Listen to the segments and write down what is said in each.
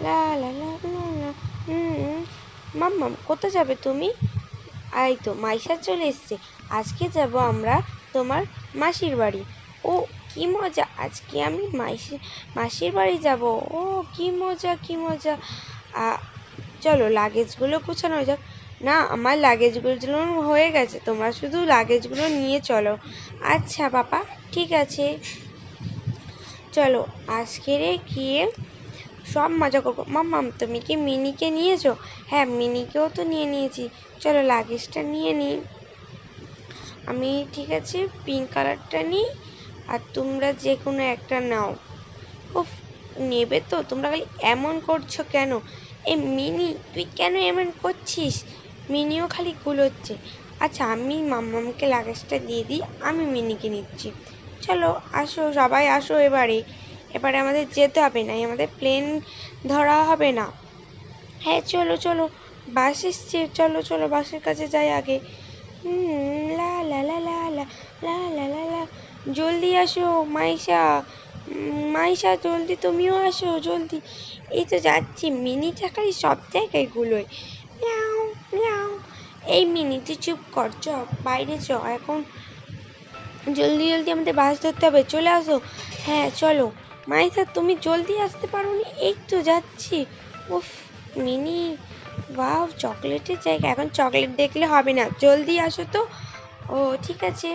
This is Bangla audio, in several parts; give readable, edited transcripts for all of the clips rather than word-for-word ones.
লা লা লা লা লা। মাম্মাম কোথায় যাবে তুমি? এই তো মাইশা চলে এসছে। আজকে যাব আমরা তোমার মাসির বাড়ি। ও কি মজা, আজকে আমি মাসির বাড়ি যাব। ও কি মজা কি মজা। চলো লাগেজগুলো গুছানো যাক। না, আমার লাগেজগুলো হয়ে গেছে, তোমরা শুধু লাগেজগুলো নিয়ে চলো। আচ্ছা বাবা, ঠিক আছে। চলো আজকের গিয়ে সব মজা করবো। মাম্মাম তুমি কি মিনিকে নিয়েছো? হ্যাঁ, মিনিকেও তো নিয়ে নিয়েছি। চলো লাগেজটা নিয়ে নিই আমি। ঠিক আছে, পিঙ্ক কালারটা নিই, আর তোমরা যে কোনো একটা নাও। উফ, নেবে তো? তোমরা খালি এমন করছো কেন? এ মিনি, তুই কেন এমন করছিস? মিনিও খালি গুলোচ্ছে। আচ্ছা, আমি মাম্মামকে লাগেজটা দিয়ে দিই, আমি মিনিকে নিচ্ছি। চলো আসো সবাই, আসো এবারে। এবারে আমাদের যেতে হবে না, আমাদের প্লেন ধরা হবে না। হ্যাঁ চলো চলো, বাস এসছে, চলো চলো বাসের কাছে যাই আগে। লা লা লা লা লা লা লা লা লা। জলদি আসো মাইশা, মাইশা জলদি তুমিও আসো জলদি। এই তো যাচ্ছি, মিনি চাকারি সব জায়গায় গুলোয়। Miao Miao. এই মিনি তুই চুপ কর, চ বাইরে চ এখন, জলদি জলদি আমাদের বাস ধরতে হবে, চলে আসো। হ্যাঁ চলো। মাইশা তুমি জলদি আসতে পারোনি? এই তো যাচ্ছি। উফ মিনি, ওয়াও চকলেটের জায়গা, এখন চকলেট দেখলে হবে না, জলদি আসো তো। ও ঠিক আছে।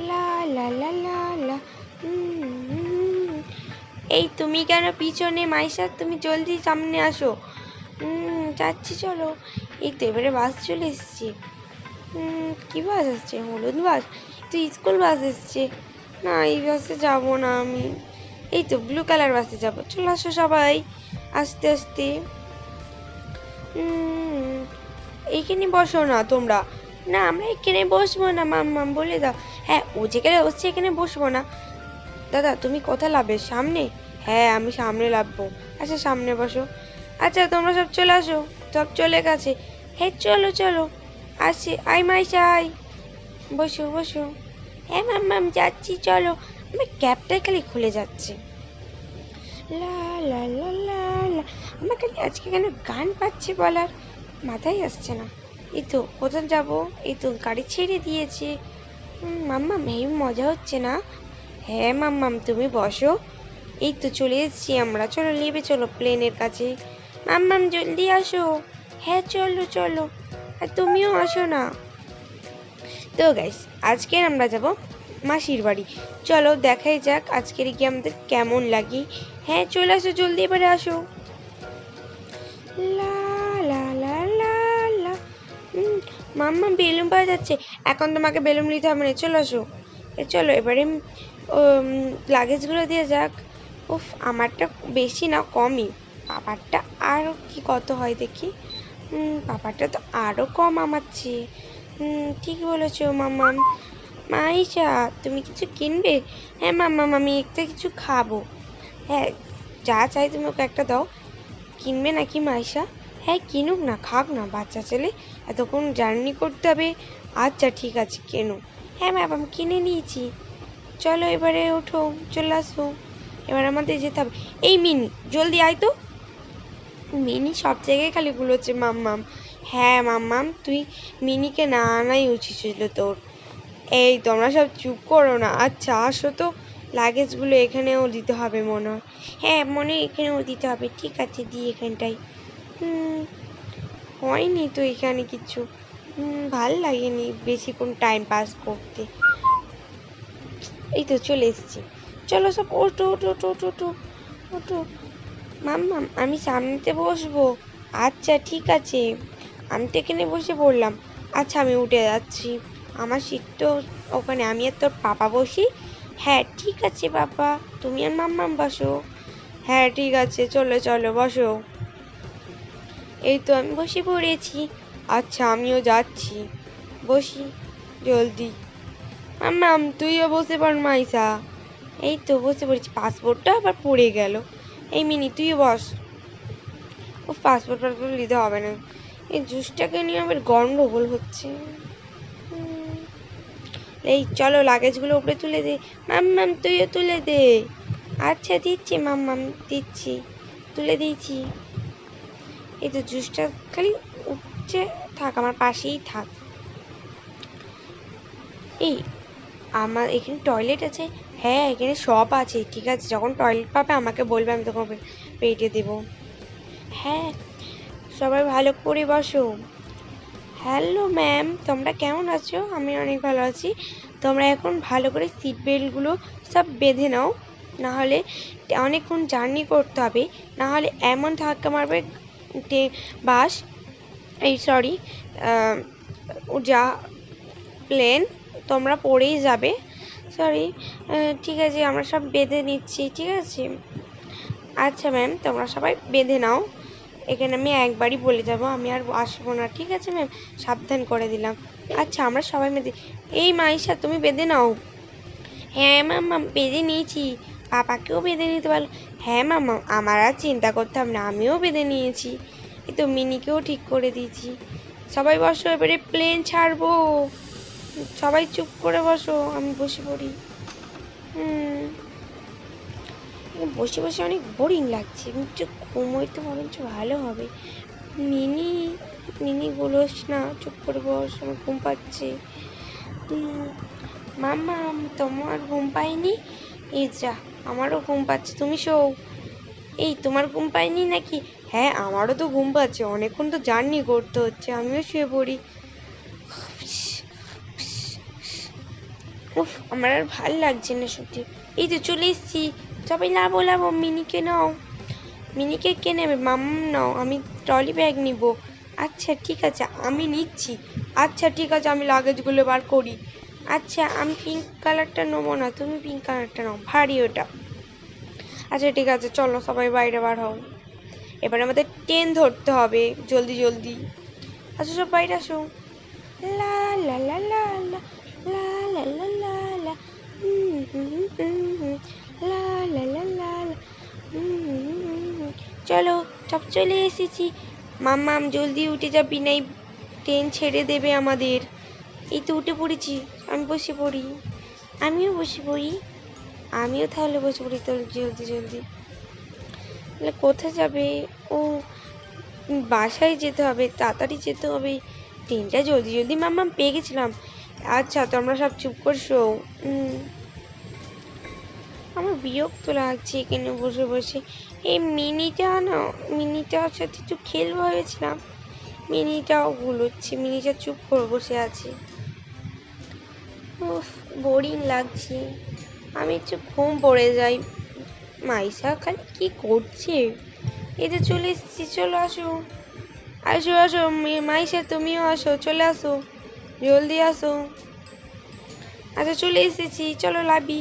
লা লা লা লা লা। এই তুমি কেন পিছনে মাইশা? তুমি জলদি সামনে আসো। যাচ্ছি চলো। এই তো এবারে বাস চলে এসছে। কি বাস আসছে? হলুদ বাস? তো স্কুল বাস এসছে। না, এই বাসে যাবো না আমি, এই তো ব্লু কালার বাসে যাবো। চলে আসো সবাই আস্তে আস্তে। এইখানে বসো না তোমরা। না, আমরা এখানে বসবো না, মাম্মাম বলে দাও। হ্যাঁ, ও যেখানে বসছে এখানে বসবো না। দাদা তুমি কোথায় লাভবে? সামনে? হ্যাঁ আমি সামনে লাভবো। আচ্ছা সামনে বসো। আচ্ছা তোমরা সব চলে আসো, সব চলে গেছে। হ্যাঁ চলো চলো, আসি। আই মাইশা আই, বসো বসো। হ্যাঁ মাম্মাম যাচ্ছি চলো। আমার ক্যাবটাই খালি খুলে যাচ্ছে। লা লা লা লা লা। আমার খালি আজকে কেন গান পাচ্ছে বলার, মাথায় আসছে না। এই তো কোথায় যাব? এই তো গাড়ি ছেড়ে দিয়েছে। মাম্মাম এই মজা হচ্ছে না? হ্যাঁ মাম্মাম তুমি বসো। এই তো চলে এসেছি আমরা, চলো নেবে চলো প্লেনের কাছে। মাম্মাম জলদি আসো। হ্যাঁ চলো চলো, আর তুমিও আসো না। তো গাইস, আজকে আমরা যাব মাসির বাড়ি। চলো দেখাই যাক আজকের গিয়ে আমাদের কেমন লাগে। হ্যাঁ চলে আসো জলদি, এবারে আসো। লা লা লা লা লা। মাম্মা বেলুন পাওয়া যাচ্ছে, এখন তোমাকে বেলুন নিতে হবে না, চলে আসো। চলো এবারে লাগেজগুলো দিয়ে যাক। উফ, আমারটা বেশি না কমই, পাপারটা আরও কি কত হয় দেখি। পাপারটা তো আরও কম আমার চেয়ে। ঠিক বলেছো মাম্মাম। মাইশা তুমি কিছু কিনবে? হ্যাঁ মাম্মাম আমি একটা কিছু খাবো। হ্যাঁ, যা চাই তুমি ওকে একটা দাও। কিনবে নাকি মাইশা? হ্যাঁ কিনুক না, খাক না, বাচ্চা ছেলে, এতক্ষণ জার্নি করতে হবে। আচ্ছা ঠিক আছে কেনো। হ্যাঁ ম্যাম আমি কিনে নিয়েছি। চলো এবারে ওঠো, চলে আসো, এবার আমাদের যেতে হবে। এই মিনি জলদি আয় তো। মিনি সব জায়গায় খালি গুলোচ্ছে মাম্মাম। হ্যাঁ মাম্মাম, তুই মিনিকে না আনাই উচিত ছিল তোর। এই তোমরা সব চুপ করো না। আচ্ছা আসো তো, লাগেজগুলো এখানেও দিতে হবে মনে হয়। হ্যাঁ মনে হয় এখানেও দিতে হবে। ঠিক আছে দিই এখানটায়। হয়নি তো এখানে কিছু, ভাল লাগেনি বেশিক্ষণ টাইম পাস করতে। এই তো চলে এসেছি। চলো সব ওঠো ওঠো ওঠো ওঠো ওঠো ওঠো। মাম্মাম আমি সামনেতে বসবো। আচ্ছা ঠিক আছে, আমি তো এখানে বসে পড়লাম। আচ্ছা আমি উঠে যাচ্ছি, আমার সিট তো ওখানে, আমি আর তোর পাপা বসি। হ্যাঁ ঠিক আছে বাবা, তুমি আর মাম্মাম বসো। হ্যাঁ ঠিক আছে, চলো চলো বসো। এই তো আমি বসে পড়েছি। আচ্ছা আমিও যাচ্ছি, বসি জলদি। মাম্মাম তুইও বসে পড় মাইসা। এই তো বসে পড়েছি, পাসপোর্টটা আবার পড়ে গেল। এই মিনি তুইও বস। ও পাসপোর্ট নিতে হবে না, এই জুসটাকে নিয়ে আবার গন্ডগোল হচ্ছে। এই চলো লাগেজগুলো উপরে তুলে দে। মাম্মাম তুইও তুলে দে। আচ্ছা দিচ্ছি মাম্মাম দিচ্ছি। তুলে দিয়েছি। এই তো জুসটা খালি উঠছে, থাক আমার পাশেই থাক। এই আমার এখানে টয়লেট আছে? হ্যাঁ এখানে সব আছে, ঠিক আছে যখন টয়লেট পাবে আমাকে বলবে, আমি তখন পেটে দেবো। হ্যাঁ সবাই ভালো করে বসো। হ্যালো ম্যাম, তোমরা কেমন আছো? আমি অনেক ভালো আছি। তোমরা এখন ভালো করে সিট বেল্টগুলো সব বেঁধে নাও, নাহলে অনেকক্ষণ জার্নি করতে হবে, নাহলে এমন ধাক্কা মারবে বাস, এই সরি যা প্লেন, তোমরা পড়েই যাবে। সরি, ঠিক আছে আমরা সব বেঁধে নিচ্ছি, ঠিক আছে। আচ্ছা ম্যাম তোমরা সবাই বেঁধে নাও, এখানে আমি একবারই বলে যাব, আমি আর আসবো না, ঠিক আছে ম্যাম, সাবধান করে দিলাম। আচ্ছা আমরা সবাই বেঁধে, এই মাইশা তুমি বেঁধে নাও। হ্যাঁ ম্যাম বেঁধে নিয়েছি, পাপাকেও বেঁধে নিতে পারলো। হ্যাঁ ম্যাম আমার আর চিন্তা করতে হবে না, আমিও বেঁধে নিয়েছি। এই তো মিনিকেও ঠিক করে দিয়েছি। সবাই বসো, এবারে প্লেন ছাড়বো, সবাই চুপ করে বসো, আমি বসে পড়ি। বসে বসে অনেক বোরিং লাগছে, একটু ঘুমোই তো বরঞ্চ ভালো হবে। মিনি, মিনি বলোস না, চুপ করে বস, আমার ঘুম পাচ্ছে। মাম্মা তোমার ঘুম পায়নি? এই যা, আমারও ঘুম পাচ্ছে, তুমি শোও। এই তোমার ঘুম পায়নি নাকি? হ্যাঁ আমারও তো ঘুম পাচ্ছে, অনেকক্ষণ তো জার্নি করতে হচ্ছে, আমিও শুয়ে পড়ি। উফ আমার আর ভাল লাগছে না সত্যি। এই তো চলে এসেছি, সবাই লাভো লাভো, মিনিকে নাও। মিনিকে কে নেবে? মাম্মাম নাও, আমি ট্রলি ব্যাগ নিব। আচ্ছা ঠিক আছে আমি নিচ্ছি। আচ্ছা ঠিক আছে আমি লাগেজগুলো বার করি। আচ্ছা আমি পিঙ্ক কালারটা নেবো না, তুমি পিঙ্ক কালারটা নাও, ভারী ওটা। আচ্ছা ঠিক আছে চলো সবাই বাইরে বার হও, এবার আমাদের ট্রেন ধরতে হবে জলদি জলদি। আচ্ছা সব বাইরে আসো। লা লা লা লা লা লা লা লা লা লা লা লা লা লা লা। চলো সব চলে এসেছি। মাম্মাম জলদি উঠে যাবি, নাই ট্রেন ছেড়ে দেবে আমাদের। এই তো উঠে পড়েছি, আমি বসে পড়ি। আমিও বসে পড়ি, আমিও তাহলে বসে পড়ি তো জলদি জলদি। তাহলে কোথায় যাবে? ও বাসায় যেতে হবে, তাড়াতাড়ি যেতে হবে, ট্রেনটা জলদি জলদি মাম্মাম পেয়ে গেছিলাম। আচ্ছা তোমরা সব চুপ করছো। আমার বিরক্ত লাগছে এখানে বসে বসে। এই মিনিটা না, মিনিটার সাথে একটু খেলবো ভেবেছিলাম, মিনিটাও গুলোচ্ছে, মিনিটা চুপ করে বসে আছে। উফ বোরিং লাগছে, আমি একটু ঘুম পড়ে যাই। মাইশা খালি কি করছে? এই যে চলে এসেছি, চলো আসো আসো আসো, মাইশা তুমিও আসো, চলে আসো, জলদি আসো। আচ্ছা চলে এসেছি, চলো লাবি।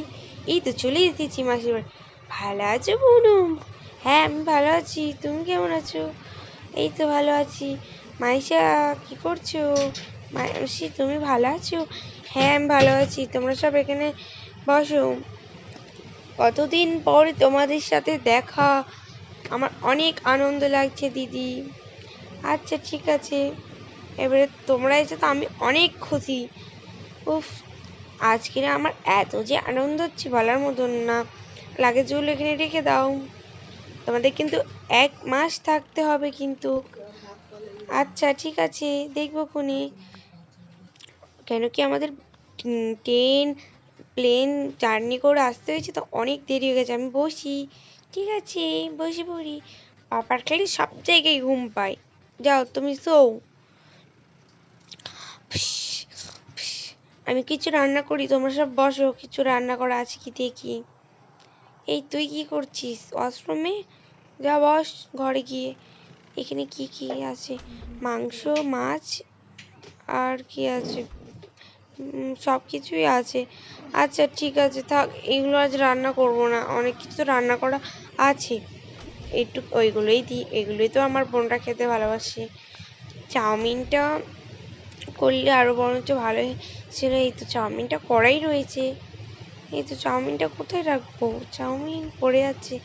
এই তো চলে এসেছি মাসির বাড়ি। ভালো আছো বুনুম? হ্যাঁ আমি ভালো আছি, তুমি কেমন আছো? এই তো ভালো আছি। মাইশা কি করছো? মাসি তুমি ভালো আছো? হ্যাঁ আমি ভালো আছি, তোমরা সব এখানে বসো। কতদিন পর তোমাদের সাথে দেখা, আমার অনেক আনন্দ লাগছে দিদি। আচ্ছা ঠিক আছে, এবারে তোমরা এসে তো আমি অনেক খুশি। উফ আজকে আমার এত যে আনন্দ হচ্ছে বলার মতন না। লাগেজগুলো এখানে রেখে দাও, তোমাদের কিন্তু 1 মাস থাকতে হবে কিন্তু। আচ্ছা ঠিক আছে দেখবো খুনি। কেন কি আমাদের ট্রেন প্লেন জার্নি করে আসতে হয়েছে তো অনেক দেরি হয়ে গেছে, আমি বসি। ঠিক আছে বসে পড়ি। পাপার খালি সব জায়গায় ঘুম পায়, যাও তুমি শোও। আমি কিছু রান্না করি, তোমরা সব বসো, কিছু রান্না করা আছে কি দেখি। এই তুই কি করছিস? ওয়াশরুমে যা, বস ঘরে গিয়ে। এখানে কি কি আছে? মাংস, মাছ, আর কি আছে? সব কিছুই আছে। আচ্ছা ঠিক আছে থাক, এগুলো আজ রান্না করব না, অনেক কিছু তো রান্না করা আছে, একটু ওইগুলোই দিই, এগুলোই তো আমার বোনরা খেতে ভালোবাসে। চাউমিনটা করলে আরও বরঞ্চ ভালো ছিল। এই তো চাউমিনটা করাই রয়েছে, এই তো চাউমিনটা কোথায় রাখবো? চাউমিন পড়ে আছে,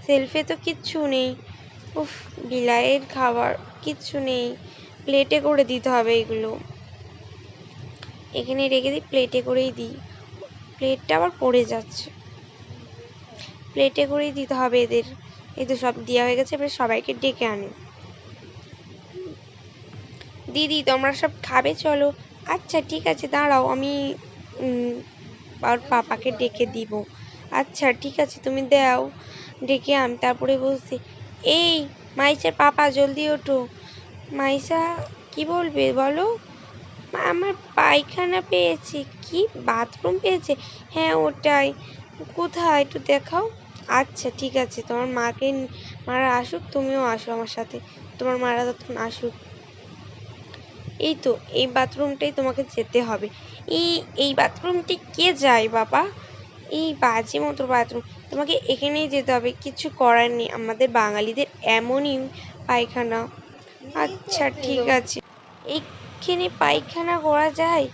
সেলফে তো কিচ্ছু নেই। উফ বিলাইয়ের খাবার কিচ্ছু নেই, প্লেটে করে দিতে হবে এগুলো, এখানে রেখে দিই, প্লেটে করেই দিই। প্লেটটা আবার পড়ে যাচ্ছে, প্লেটে করেই দিতে হবে এদের। এই তো সব দেওয়া হয়ে গেছে, এবার সবাইকে ডেকে আনো। দিদি তোমরা সব খাবে চলো। আচ্ছা ঠিক আছে দাঁড়াও, আমি আর পাপাকে ডেকে দিব। আচ্ছা ঠিক আছে তুমি দাও, ডেকে আমি তারপরে বলছি। এই মাইসার পাপা জলদি ওঠো। মাইসা কি বলবে বলো? আমার পায়খানা পেয়েছে। কি বাথরুম পেয়েছে? হ্যাঁ ওটাই। কোথায় একটু দেখাও। আচ্ছা ঠিক আছে, তোমার মারা আসুক, তুমিও আসো আমার সাথে, তোমার মারা তখন আসুক। এই তো এই বাথরুমটাই তোমাকে যেতে হবে। এই বাথরুমটি কে যায় বাবা? এই বাজে মতো বাথরুম, তোমাকে এখানেই যেতে হবে, কিছু করার নেই, আমাদের বাঙালিদের এমনই পায়খানা। আচ্ছা ঠিক আছে, এইখানে পায়খানা করা যায়?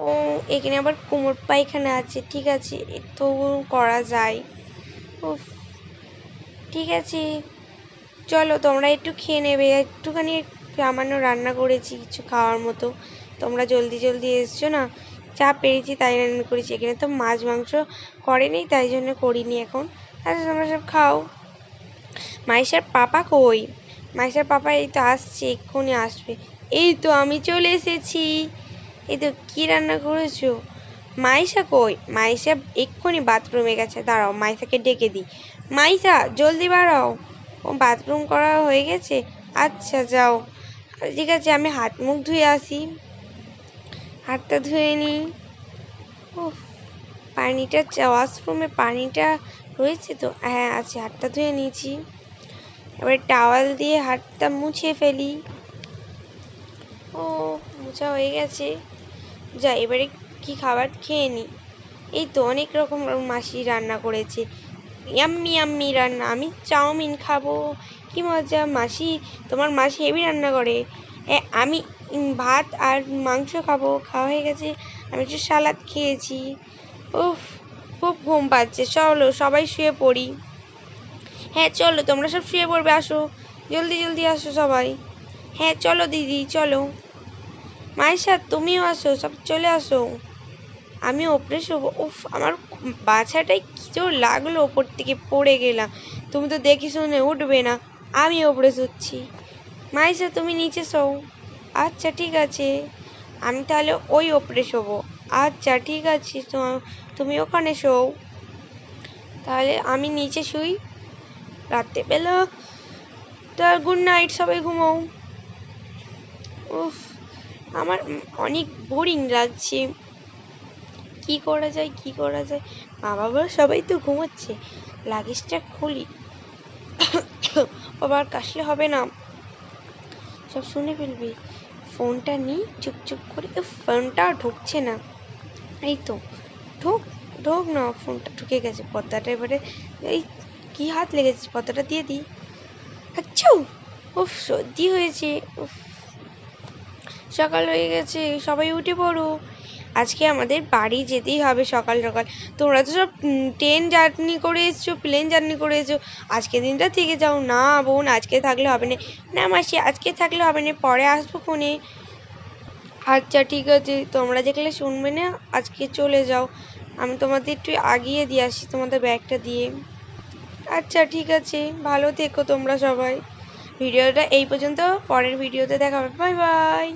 ও এখানে আবার কোমর পায়খানা আছে, ঠিক আছে তো করা যায়। উফ ঠিক আছে চলো তোমরা একটু খেয়ে নেবে, একটুখানি সামান্য রান্না করেছি কিছু খাওয়ার মতো, তোমরা জলদি জলদি এসছো না, যা পেরেছি তাই রান্না করেছি, এখানে তো মাছ মাংস করেনি তাই জন্য করিনি এখন। আচ্ছা তোমরা সব খাও। মাইশার পাপা কই? মাইশার পাপা এই তো আসছে, এক্ষুনি আসবে। এই তো আমি চলে এসেছি। এই তো কি রান্না করেছো? মাইশা কই? মাইশা এক্ষুনি বাথরুমে গেছে, দাঁড়াও মাইশাকে ডেকে দিই। মাইশা জলদি বাড়াও, ও বাথরুম করা হয়ে গেছে। আচ্ছা যাও, ঠিক আছে আমি হাত মুখ ধুয়ে আসি, হাতটা ধুয়ে নিই। উফ পানিটা ওয়াশরুমে পানিটা রয়েছে তো, হ্যাঁ আছে, হাতটা ধুয়ে নিয়েছি, এবার টাওয়াল দিয়ে হাতটা মুছে ফেলি। ও মোছা হয়ে গেছে, যা এবারে কি খাবার খেয়ে নিই। এই তো অনেক রকম মাসি রান্না করেছে, ইয়াম্মি ইয়াম্মি রান্না, আমি চাউমিন খাবো, কি মজা। মাসি, তোমার মাসি হেভি রান্না করে। হ্যাঁ আমি ভাত আর মাংস খাবো, খাওয়া হয়ে গেছে, আমি একটু সালাদ খেয়েছি। উফ খুব ঘুম পাচ্ছে, চলো সবাই শুয়ে পড়ি। হ্যাঁ চলো তোমরা সব শুয়ে পড়বে, আসো জলদি জলদি আসো সবাই। হ্যাঁ চলো দিদি চলো। মাইশা তুমিও আসো, সব চলে আসো, আমি ওপরে শোবো। উফ আমার বাছাটাই কি জোর লাগলো, ওপর থেকে পড়ে গেলাম, তুমি তো দেখি শুনে উঠবে না, আমি ওপরে শুচ্ছি। মাইশা তুমি নিচে শোও। আচ্ছা ঠিক আছে, আমি তাহলে ওই ওপরে শোবো। আচ্ছা ঠিক আছে, তুমি ওখানে শোও, তাহলে আমি নিচে শুই। রাত্রেবেলা তা গুড নাইট, সবাই ঘুমাও। উফ আমার অনেক বোরিং লাগছে, কি করা যায় কি করা যায়। মা বাবা সবাই তো ঘুমাচ্ছে, লাগেজটা খুলি, আবার কাশলে হবে না, সব শুনে ফেলবি। ফোনটা নিই চুপচুপ করে, ফোনটা ঢুকছে না। এই তো ঢোক, ঢোক না, ফোনটা ঢুকে গেছে, পর্দাটা এবারে এই কি হাত লেগেছে, পর্দাটা দিয়ে দিই। আচ্ছা উফ সর্দি হয়েছে। উফ সকাল হয়ে গেছে, সবাই উঠে পড়ো, আজকে আমাদের বাড়ি যেতেই হবে সকাল সকাল। তোমরা তো সব ট্রেন জার্নি করে এসছো, প্লেন জার্নি করে এসছো, আজকে দিনটা থেকে যাও। না বোন আজকে থাকলে হবে না, না মাসি আজকে থাকলে হবে না, পরে আসবো ফোনে। আচ্ছা ঠিক আছে, তোমরা যেগুলো শুনবে না আজকে চলে যাও, আমি তোমাদের একটু আগিয়ে দিয়ে আসি তোমাদের ব্যাগটা দিয়ে। আচ্ছা ঠিক আছে, ভালো থেকো তোমরা সবাই। ভিডিওটা এই পর্যন্ত, পরের ভিডিওতে দেখা হবে, বাই বাই।